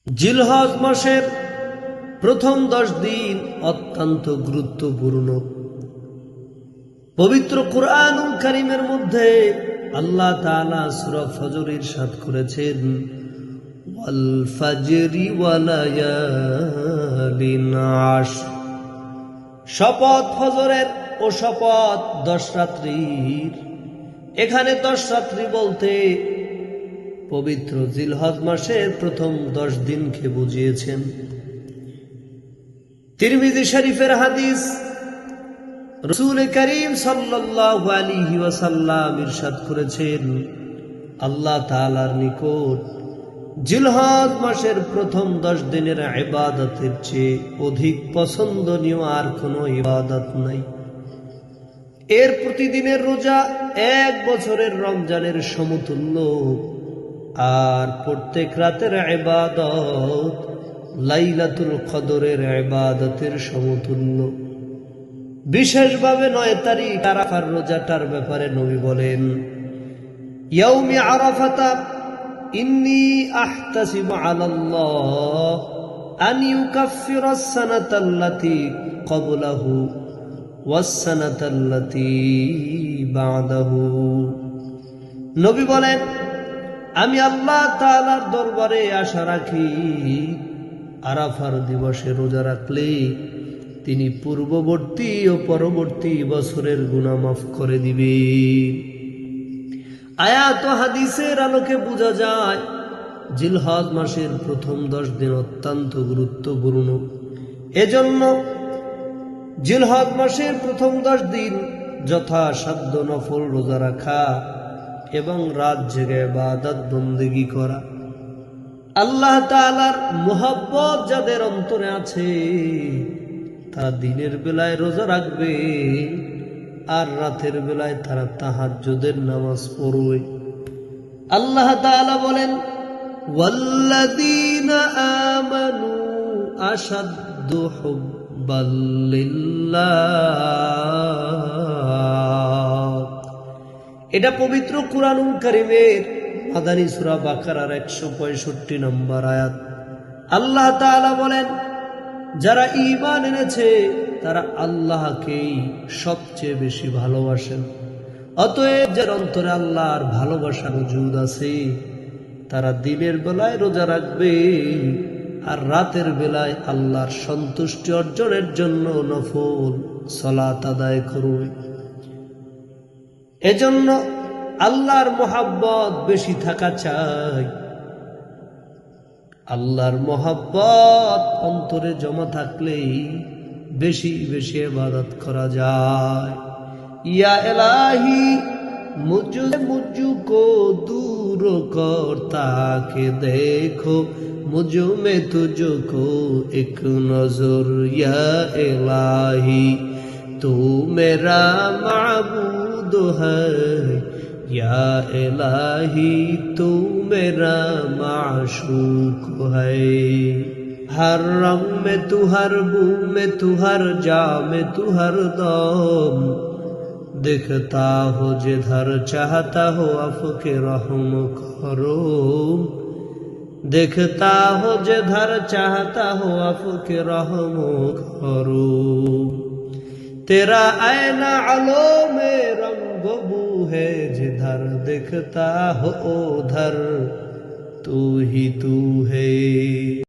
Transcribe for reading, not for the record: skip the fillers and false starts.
জিলহজ মাসের প্রথম 10 দিন অত্যন্ত গুরুত্বপূর্ণ। পবিত্র কুরআনুল কারীমের মধ্যে আল্লাহ তাআলা সূরা ফজর ইরশাদ করেছেন, ওয়াল ফাজরি ওয়া লায়ালিন আশর, শপথ ফজরের ও শপথ 10 রাত্রির। এখানে 10 রাত্রি বলতে পবিত্র জিলহজ মাসের প্রথম 10 দিনকে বুঝিয়েছেন। তিরমিজি শরীফের হাদিস, রাসূল করিম সাল্লাল্লাহু আলাইহি ওয়াসাল্লাম ইরশাদ করেছেন, আল্লাহ তাআলার নিকট জিলহজ মাসের প্রথম 10 দিনের ইবাদতের চেয়ে অধিক পছন্দনীয় আর কোনো ইবাদত নাই। এর প্রতিদিনের রোজা 1 বছরের রমজানের সমতুল্য, আর প্রত্যেক রাতের ইবাদত লাইলাতুল কদরের ইবাদতের সমতুল্য। বিশেষভাবে 9 তারিখ আরাফার রোজাটার ব্যাপারে নবী বলেন, ইয়াউমি আরাফাতা ইন্নী আহতাসিবু আলাল্লাহ আন ইউকাফফিরাস সানাতাল্লাতী ক্বাবলাহু ওয়াস সানাতাল্লাতী বা'দাহু। নবী বলেন, আমি আল্লাহ তাআলার দরবারে আশা রাখি আরাফার দিবসে রোজা রাখলে তিনি পূর্ববর্তী ও পরবর্তী বছরের গুনাহ মাফ করে দিবেন। আয়াত ও হাদিসের আলোকে বোঝা যায় জিলহজ মাসের প্রথম 10 দিন অত্যন্ত গুরুত্বপূর্ণ। এজন্য জিলহজ মাসের প্রথম 10 দিন যথাসাধ্য নফল রোজা রাখা এবং রাত জেগে ইবাদত বন্দেগী করা। আল্লাহ তাআলার মুহাব্বত যাদের অন্তরে আছে তারা দিনের বেলায় রোজা রাখবে আর রাতের বেলায় তারা তাহাজ্জুদের নামাজ পড়বে। আল্লাহ তাআলা বলেন, ওয়াল্লাযীনা আমানু আশাদ্দু হুব্বাল লিল্লাহ। এটা পবিত্র কুরআনুল কারীমের মাদানী সূরা বাকারার 165 নম্বর আয়াত। আল্লাহ তাআলা বলেন, যারা ঈমান এনেছে তারা আল্লাহকেই সবচেয়ে বেশি ভালোবাসেন। অতএব যার অন্তরে আল্লাহর ভালোবাসা মজুদ আছে তারা দিনের বেলায় রোজা রাখবে আর রাতের বেলায় আল্লাহর সন্তুষ্টি অর্জনের জন্য নফল সালাত আদায় করবে। এজন্য আল্লাহর মহব্বত বেশি থাকা চাই। আল্লাহর মহব্বত অন্তরে জমা থাকলেই বেশি বেশি ইবাদত করা যায়। ইয়া ইলাহি মুঝকো দূর কর তাকে দেখো মুঝ মে তুঝকো এক নজর। ইয়া ইলাহি তু মেরা মাবুদ হ্যায়, या इलाही तू मेरा माशूक है। हर रंग में तू, हर बू में तू, हर जा में तू, हर दम दिखता हो जिधर चाहता हो अफ़के रहम करो। दिखता हो जिधर चाहता हो अफ़के रहम करो। तेरा ऐना आलो में रंग बू है, जिधर दिखता हो उधर तू ही तू है।